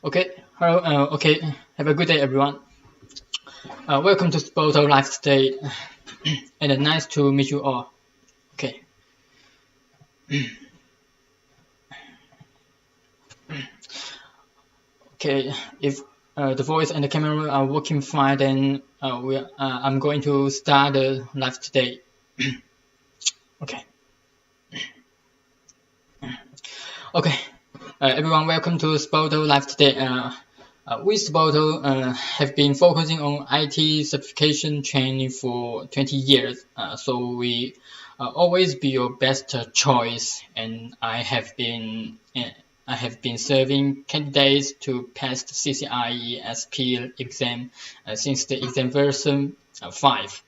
Okay, hello, okay, have a good day, everyone. Welcome to SPOTO Live today, and nice to meet you all. Okay, okay, if the voice and the camera are working fine, then I'm going to start the live today. Okay, okay, everyone, welcome to SPOTO Live today. We SPOTO have been focusing on IT certification training for 20 years, so we always be your best choice. And I have been serving candidates to pass the CCIE SP exam since the exam version 5.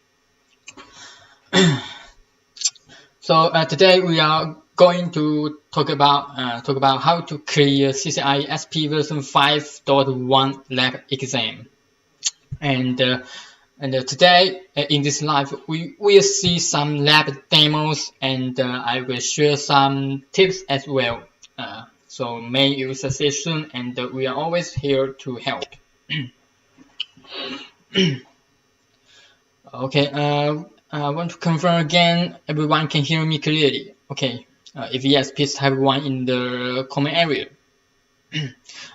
So today we are going to talk about how to clear CCIE SP version 5.1 lab exam. And today in this live we will see some lab demos, and I will share some tips as well. So may you succeed soon, and we are always here to help. Okay, I want to confirm again, everyone can hear me clearly. Okay, if yes, please type 1 in the comment area.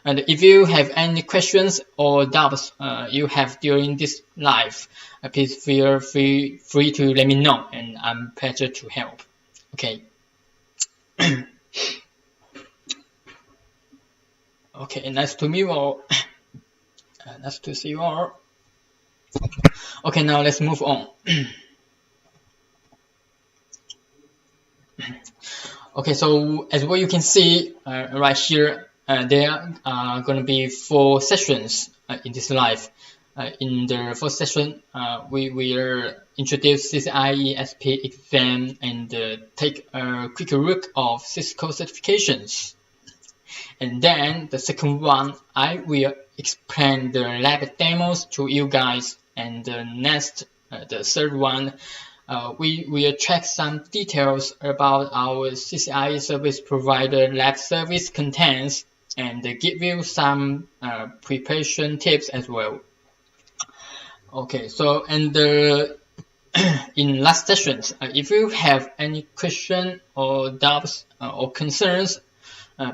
And if you have any questions or doubts you have during this live, please feel free to let me know, and I'm pleasure to help. Okay. Okay, nice to meet you all. Nice to see you all. Okay, now let's move on. Okay, so as well you can see right here, there are going to be 4 sessions in this live. In the first session, we will introduce CCIE SP exam and take a quick look of Cisco certifications. And then the second one, I will explain the lab demos to you guys. And next, the third one, we will check some details about our CCIE service provider lab service contents and give you some preparation tips as well. Okay, so and in last sessions, if you have any question or doubts or concerns,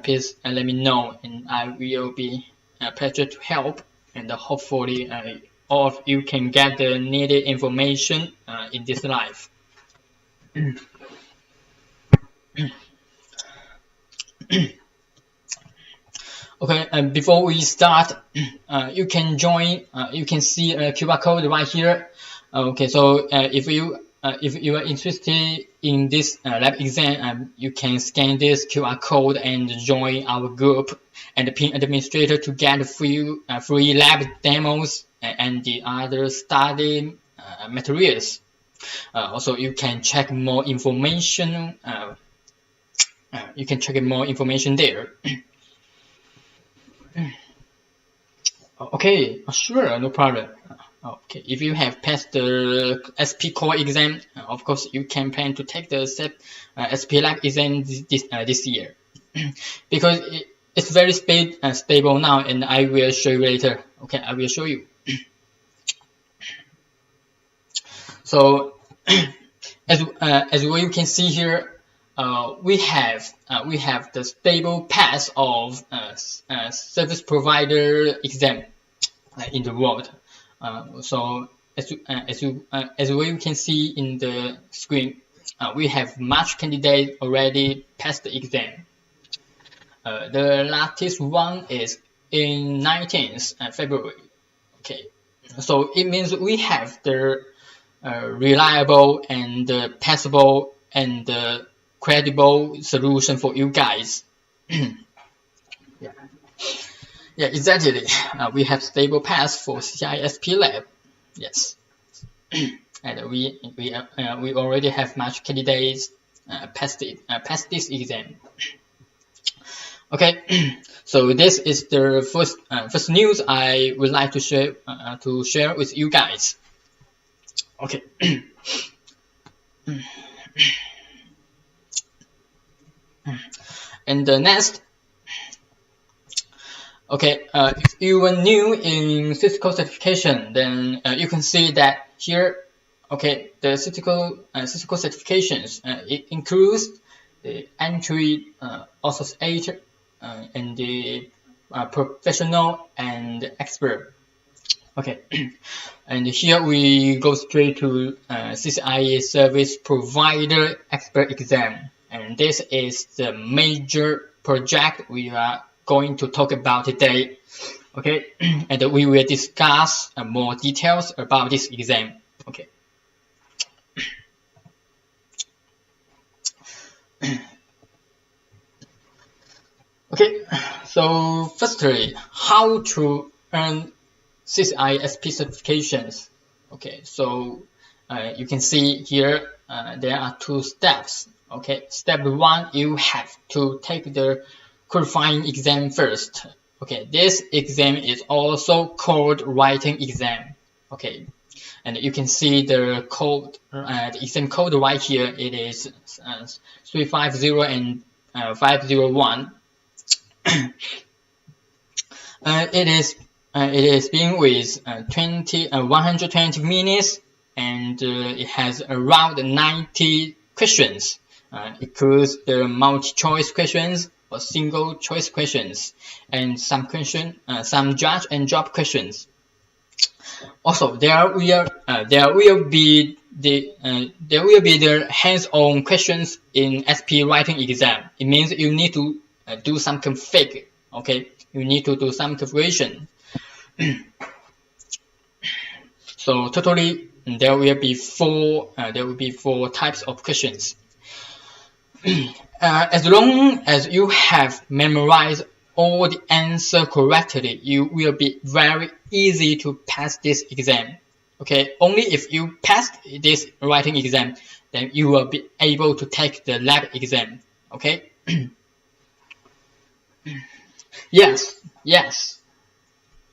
please let me know, and I will be a pleasure to help. And hopefully, all of you can get the needed information in this live. Okay, and before we start, you can join. You can see a QR code right here. Okay, so if you are interested in this lab exam, you can scan this QR code and join our group and pin administrator to get free lab demos and the other study materials. Also, you can check more information. You can check more information there. Okay, sure, no problem. Okay, if you have passed the SP core exam, of course you can plan to take the SP lab exam this year, because it's very stable now, and I will show you later. Okay, I will show you. So as well you can see here, we have the stable path of service provider exam in the world. So as well you can see in the screen, we have much candidates already passed the exam. The latest one is in 19th February. Okay, so it means we have the reliable and passable and credible solution for you guys. Yeah. Yeah, exactly. We have stable path for CCIE SP lab. Yes, and we already have much candidates passed this exam. Okay, so this is the first news I would like to share with you guys. Okay. And the next, Okay, if you are new in Cisco certification, then you can see that here, okay, the Cisco certifications, it includes the entry, associate, and the professional and expert. Okay, and here we go straight to CCIE Service Provider Expert Exam, and this is the major project we are going to talk about today. Okay, and we will discuss more details about this exam. Okay. Okay, so firstly, how to earn CCIE SP certifications. Okay, so you can see here there are two steps. Okay, step one, you have to take the qualifying exam first. Okay, this exam is also called writing exam. Okay, and you can see the code, the exam code right here. It is 350 and 501. It is being with 120 minutes, and it has around 90 questions. It includes the multi-choice questions or single choice questions, and some judge and job questions. Also, there will be the hands-on questions in SP writing exam. It means you need to do some config. Okay, you need to do some configuration. So totally, there will be four types of questions. As long as you have memorized all the answer correctly, you will be very easy to pass this exam. Okay, only if you pass this writing exam, then you will be able to take the lab exam. Okay. Yes.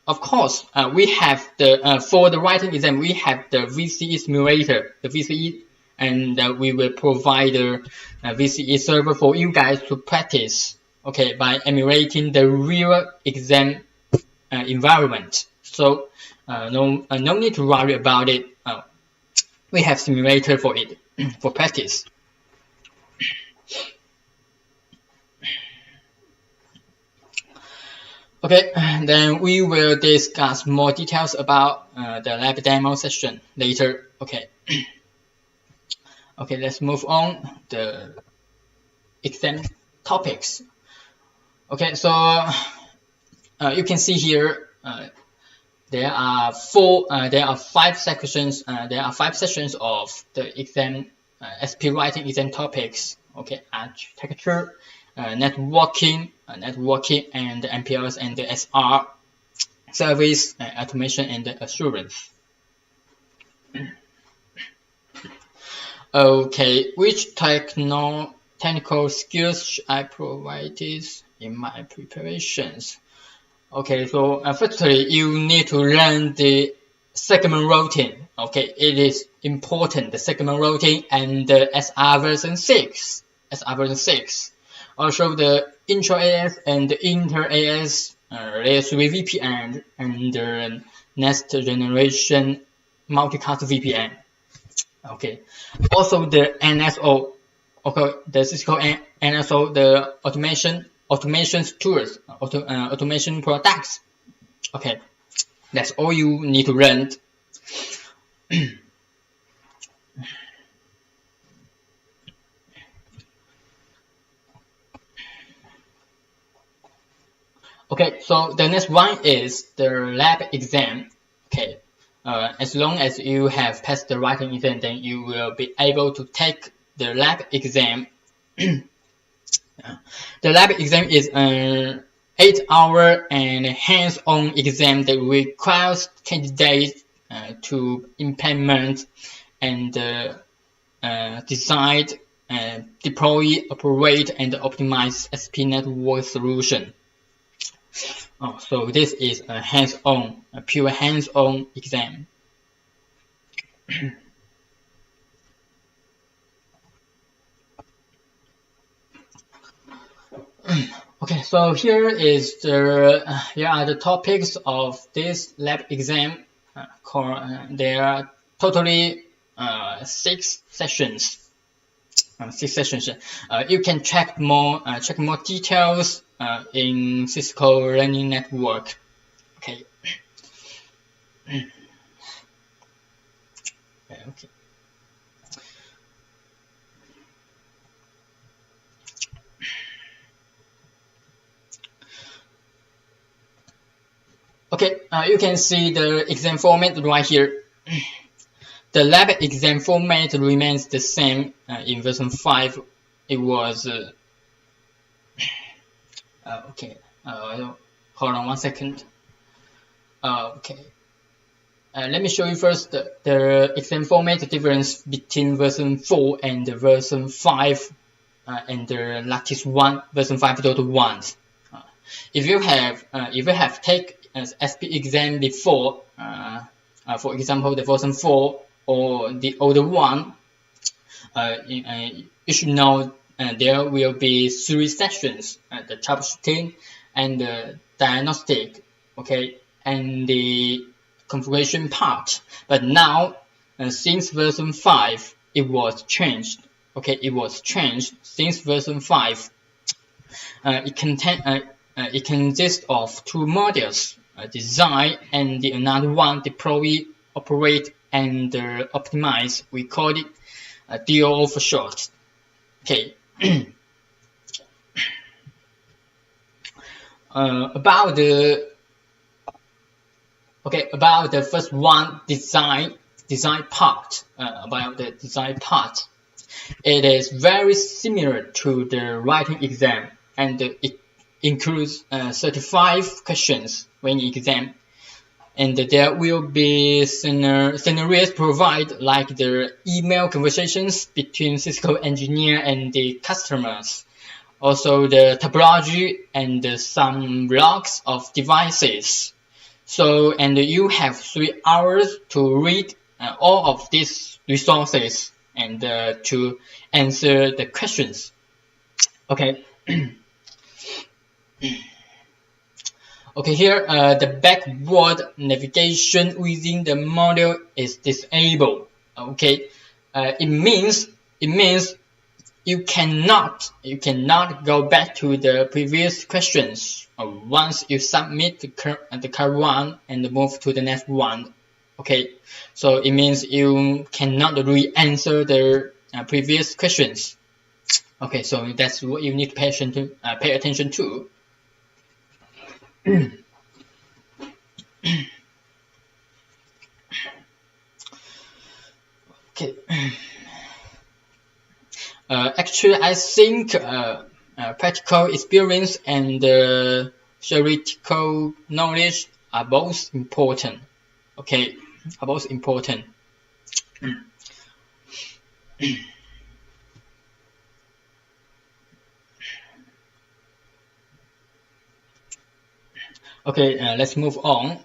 Of course, we have the for the writing exam, we have the VCE simulator, the VCE, and we will provide the VCE server for you guys to practice. Okay, by emulating the real exam environment. So no need to worry about it. We have simulator for it for practice. Okay, then we will discuss more details about the lab demo session later. Okay. Okay, let's move on the exam topics. Okay, so you can see here there are five sections. There are 5 sessions of the exam SP writing exam topics. Okay, architecture, networking, and MPLS and the SR, service, automation, and assurance. Okay, which technical skills should I provide in my preparations? Okay, so firstly, you need to learn the segment routing. Okay, it is important, the segment routing and the SR version 6. Also the intro AS and the inter AS, layer 3 VPN, and the next generation multicast VPN. Okay, also the NSO. Okay, the Cisco NSO, the automation tools, automation products. Okay, that's all you need to learn. Okay, so the next one is the lab exam. Okay, as long as you have passed the writing exam, then you will be able to take the lab exam. The lab exam is an 8-hour and hands-on exam that requires candidates to implement and design, deploy, operate, and optimize SP network solution. So this is a pure hands-on exam. Okay, so here are the topics of this lab exam. There are totally 6 sessions. 6 sessions. You can check more details in Cisco Learning Network. Okay. Okay. Okay, you can see the exam format right here. The lab exam format remains the same in version 5. It was okay. Hold on 1 second. Okay. Let me show you first the exam format difference between version 4 and the version 5 and the latest one, version 5.1. If you have taken SP exam before, for example, the version 4 or the older one, you should know there will be 3 sessions: the troubleshooting and the diagnostic, okay, and the configuration part. But now, since version 5, it was changed. Okay, it was changed since version 5. It consists of 2 modules: design and the another one deploy, operate, and optimize. We call it DO for short. Okay. About the first one, design part. About the design part, it is very similar to the writing exam, and it includes 35 questions when exam, and there will be scenarios provided, like the email conversations between Cisco engineer and the customers, also the topology and some logs of devices. So, and you have 3 hours to read all of these resources and to answer the questions. Okay. Okay, here the backward navigation within the module is disabled. Okay, it means you cannot go back to the previous questions once you submit the current one and move to the next one. Okay, so it means you cannot re-answer the previous questions. Okay, so that's what you need to pay attention to. Okay. Actually, I think practical experience and theoretical knowledge are both important. Okay, are both important. Okay, let's move on.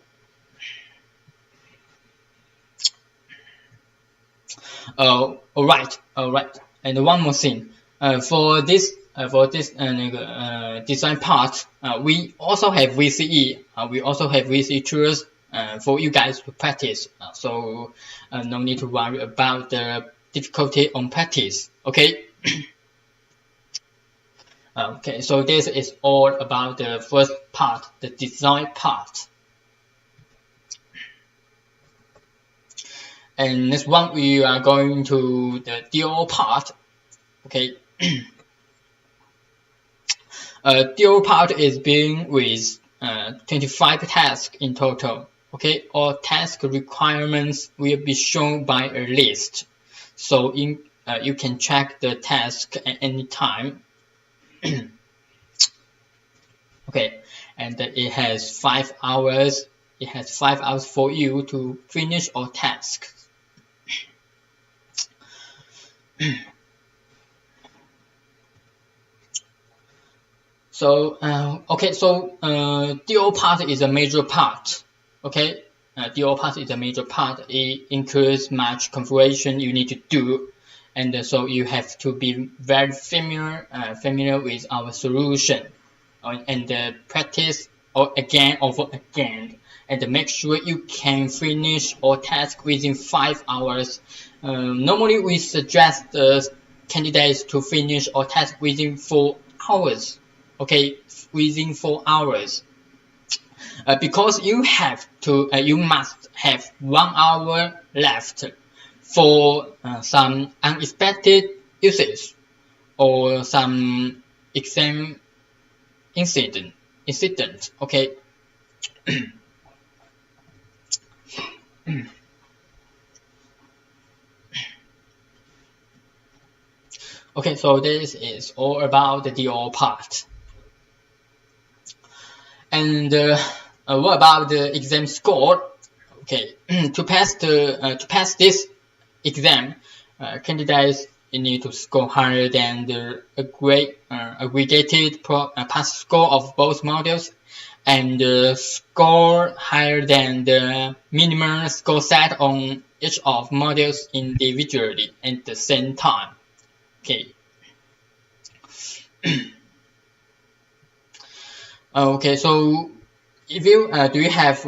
All right. And one more thing, for this design part, we also have VCE. We also have VCE tools for you guys to practice. So no need to worry about the difficulty on practice. Okay. Okay. So this is all about the first part, the design part. And next one, we are going to the DO part. Okay. DO part is being with 25 tasks in total. Okay, all task requirements will be shown by a list, so you can check the task at any time. Okay, and it has 5 hours. It has 5 hours for you to finish all tasks. So okay, so DO part is a major part. Okay, DO part is a major part. It includes much configuration you need to do, and so you have to be very familiar with our solution. and practice or again over again, and make sure you can finish all tasks within 5 hours. Normally we suggest the candidates to finish all tasks within 4 hours. Okay, within 4 hours. Because you must have 1 hour left for some unexpected uses or some exam incident. Okay. Okay, so this is all about the DO part. And what about the exam score? Okay, to pass this exam, candidates need to score higher than the aggregated pass score of both modules, and score higher than the minimum score set on each of modules individually at the same time. Okay. Okay, so if you do you have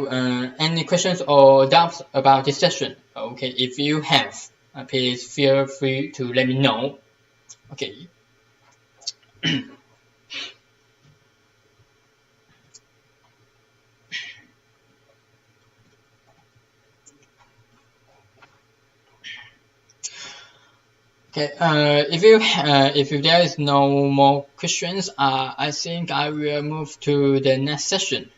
any questions or doubts about this session? Okay, if you have, please feel free to let me know. Okay. Okay. If there is no more questions, I think I will move to the next session.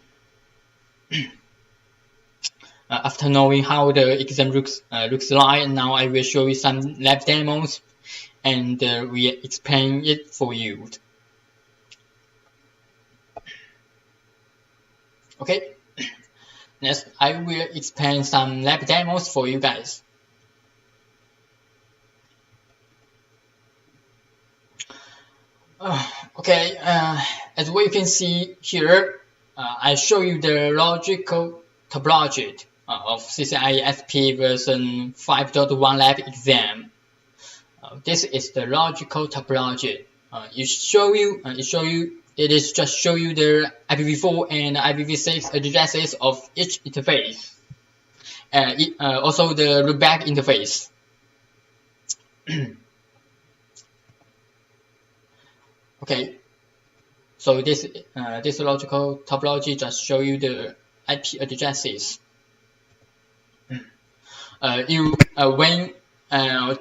After knowing how the exam looks like, now I will show you some lab demos, and we explain it for you. Okay. Next, I will explain some lab demos for you guys. Okay, as what you can see here, I show you the logical topology of CCIE SP version 5.1 lab exam. This is the logical topology. It is just show you the IPv4 and IPv6 addresses of each interface. Also the loopback interface. Okay, so this logical topology just show you the IP addresses.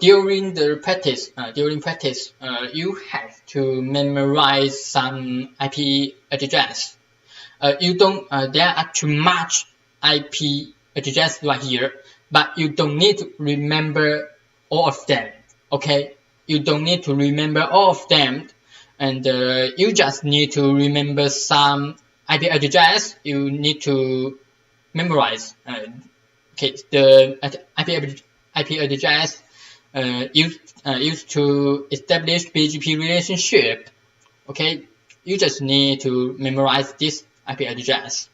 During practice, you have to memorize some IP address. There are too much IP address right here, but you don't need to remember all of them. Okay, you don't need to remember all of them, and you just need to remember some IP address. You need to memorize. Okay, the IP address used to establish BGP relationship. Okay, you just need to memorize this IP address.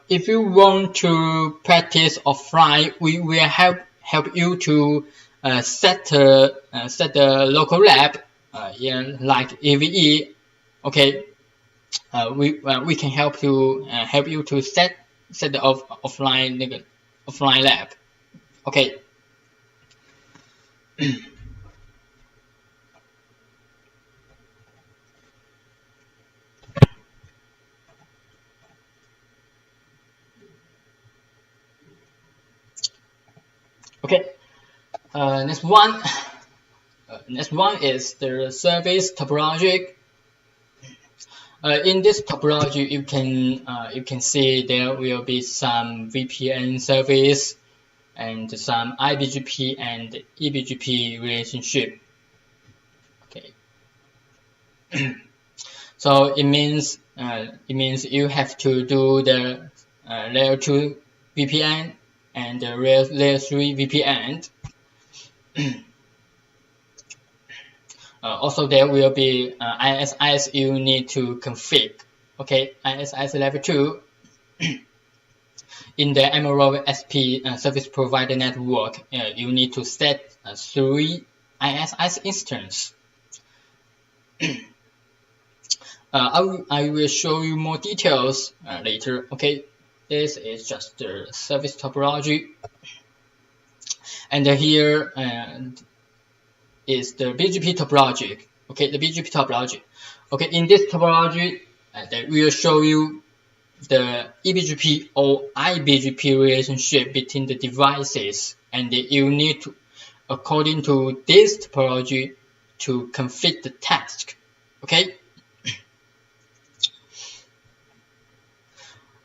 If you want to practice offline, we will help you to set the local lab like AVE. Okay, we can help you to set the offline lab. Okay. Okay. Next one is the service topology. In this topology, you can see there will be some VPN service and some IBGP and eBGP relationship. Okay. So it means you have to do the layer 2 VPN and the layer 3 VPN. Also, there will be ISIS you need to config. Okay, ISIS level 2. In the Emerald SP service provider network, you need to set 3 ISS instances. I will show you more details later. Okay, this is just the service topology, and here is the BGP topology. Okay, the BGP topology. Okay, in this topology, they will show you the eBGP or iBGP relationship between the devices, and you need to, according to this topology, to configure the task. Okay,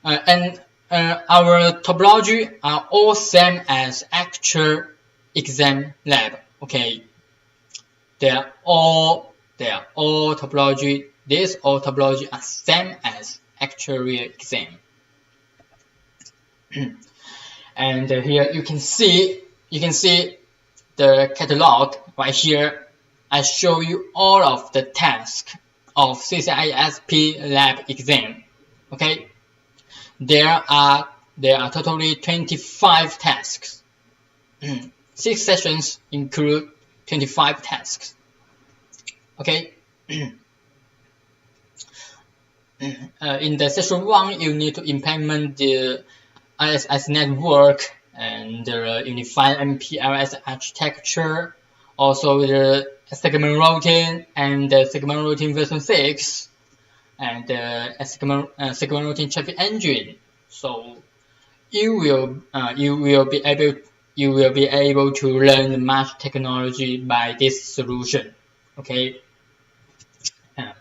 and our topology are all same as actual exam lab. Okay, they are all topology. These all topology are same as actual real exam. And here you can see the catalog right here. I show you all of the tasks of CCIE SP lab exam. Okay, there are totally 25 tasks. 6 sessions include 25 tasks. Okay. In the session 1, you need to implement the ISS network and the unified MPLS architecture, also the segment routing and the segment routing version 6, and the segment routing traffic engine. So you will be able to learn much technology by this solution. Okay.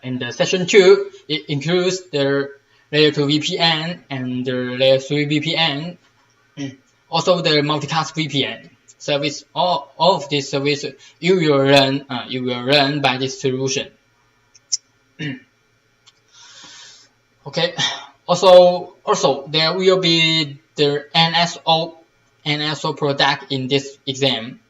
In the session 2, it includes the layer 2 VPN and the layer 3 VPN, also the multicast VPN service. All of this service you will learn by this solution. Okay. Also there will be the NSO product in this exam.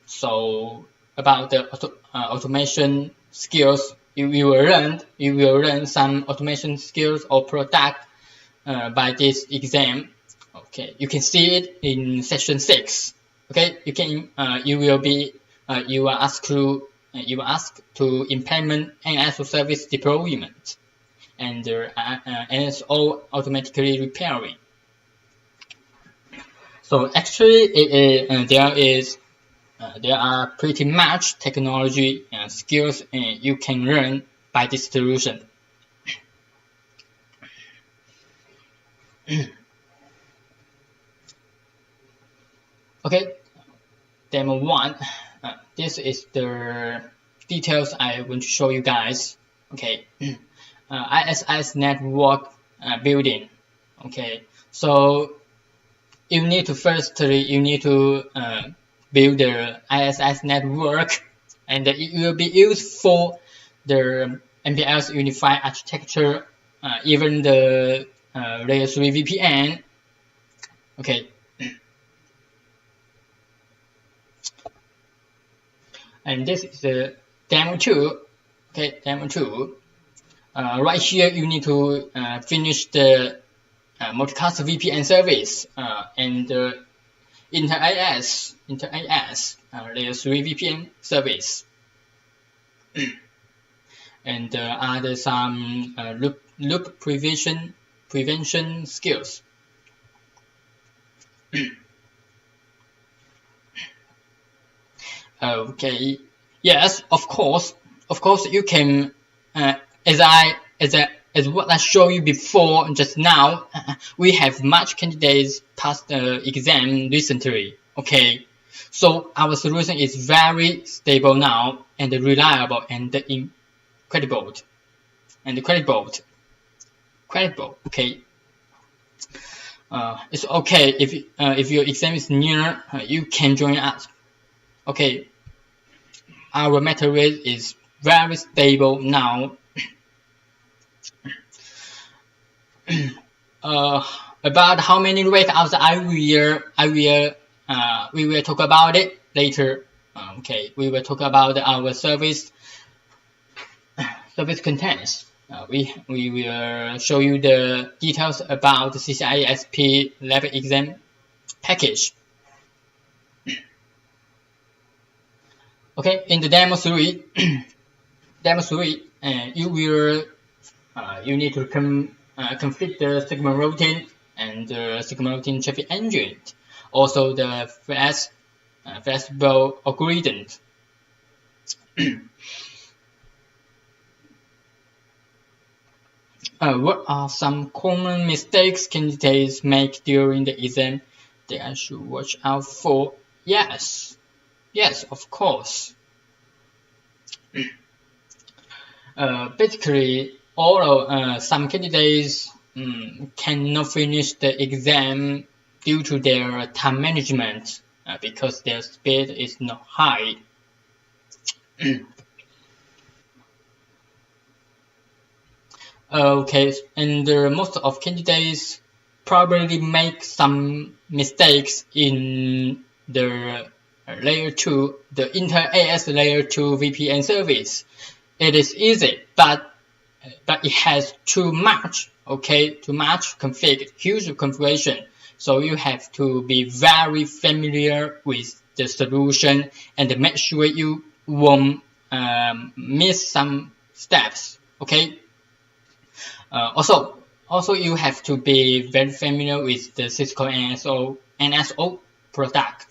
So about the automation skills, you will learn some automation skills or product by this exam. Okay, you can see it in session 6. Okay, you are asked to implement NSO service deployment and NSO automatically repairing. So actually, there are pretty much technology and skills you can learn by this solution. Okay, demo 1. This is the details I want to show you guys. Okay, ISS network building. Okay, so you need to build the ISS network, and it will be used for the MPLS unified architecture, even the layer 3 VPN. Okay. And this is the demo 2. Okay, demo 2. Right here you need to finish the multicast VPN service and the inter-IS layer 3 VPN service, and add some loop prevention skills. Okay, yes, of course you can, as what I showed you before just now, we have much candidates passed the exam recently. Okay, so our solution is very stable now and reliable and credible. Okay, it's okay if your exam is near, you can join us. Okay, our material is very stable now. About how many rate hours we will talk about it later. Okay, we will talk about our service contents. we will show you the details about the CCIE SP lab exam package. Okay, in the demo 3, you need to configure the segment routine and the segment routine traffic engine, also the flexible algorithm. What are some common mistakes candidates make during the exam that I should watch out for? Yes, of course. Basically, some candidates cannot finish the exam due to their time management because their speed is not high. Okay, and most of candidates probably make some mistakes in the layer 2, the inter-AS layer 2 VPN service. It is easy, but it has too much config, huge configuration. So you have to be very familiar with the solution and make sure you won't miss some steps. Okay. Also you have to be very familiar with the Cisco NSO product.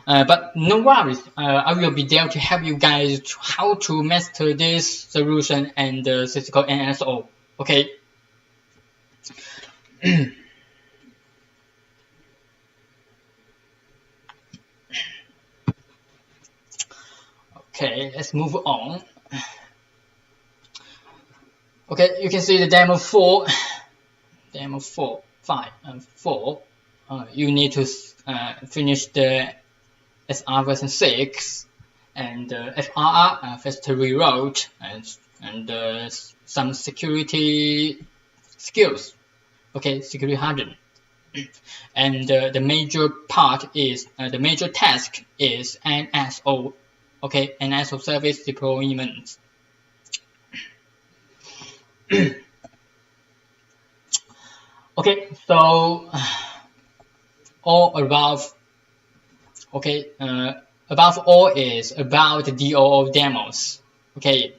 But no worries, I will be there to help you guys how to master this solution and the Cisco NSO. Okay. Okay, let's move on. Okay, you can see the demo 4, 5, and 4. You need to finish the SR version 6 and FRR, faster reload, and some security skills. Okay, security harden. And the major task is NSO. Okay, NSO service deployment. Okay, so above all is about the DOO demos. Okay,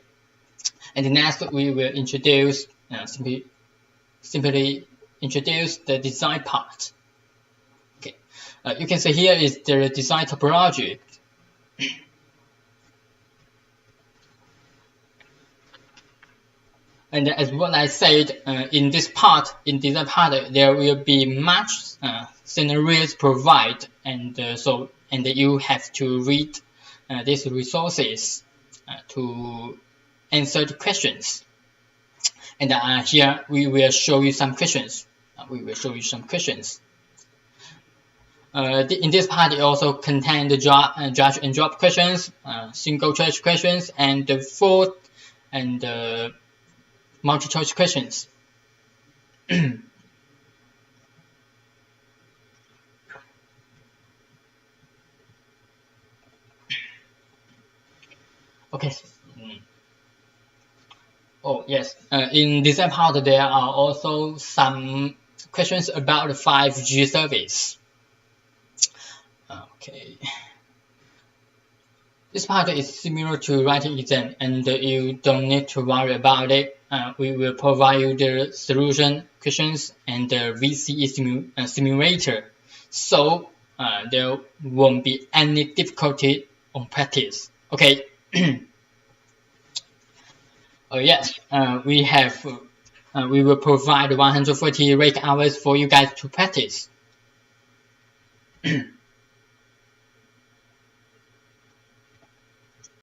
and next we will introduce simply introduce the design part. Okay, you can see here is the design topology. And as what I said, in design part, there will be much scenarios provided, and you have to read these resources to answer the questions. And here we will show you some questions. In this part, it also contains the judge and drop questions, single choice questions, and the fourth and multi-choice questions. Okay. Oh yes. In this part, there are also some questions about the 5G service. Okay. This part is similar to writing exam, and you don't need to worry about it. We will provide you the solution questions and the VCE simulator, so there won't be any difficulty on practice. Okay. Yes, we will provide 140 rate hours for you guys to practice.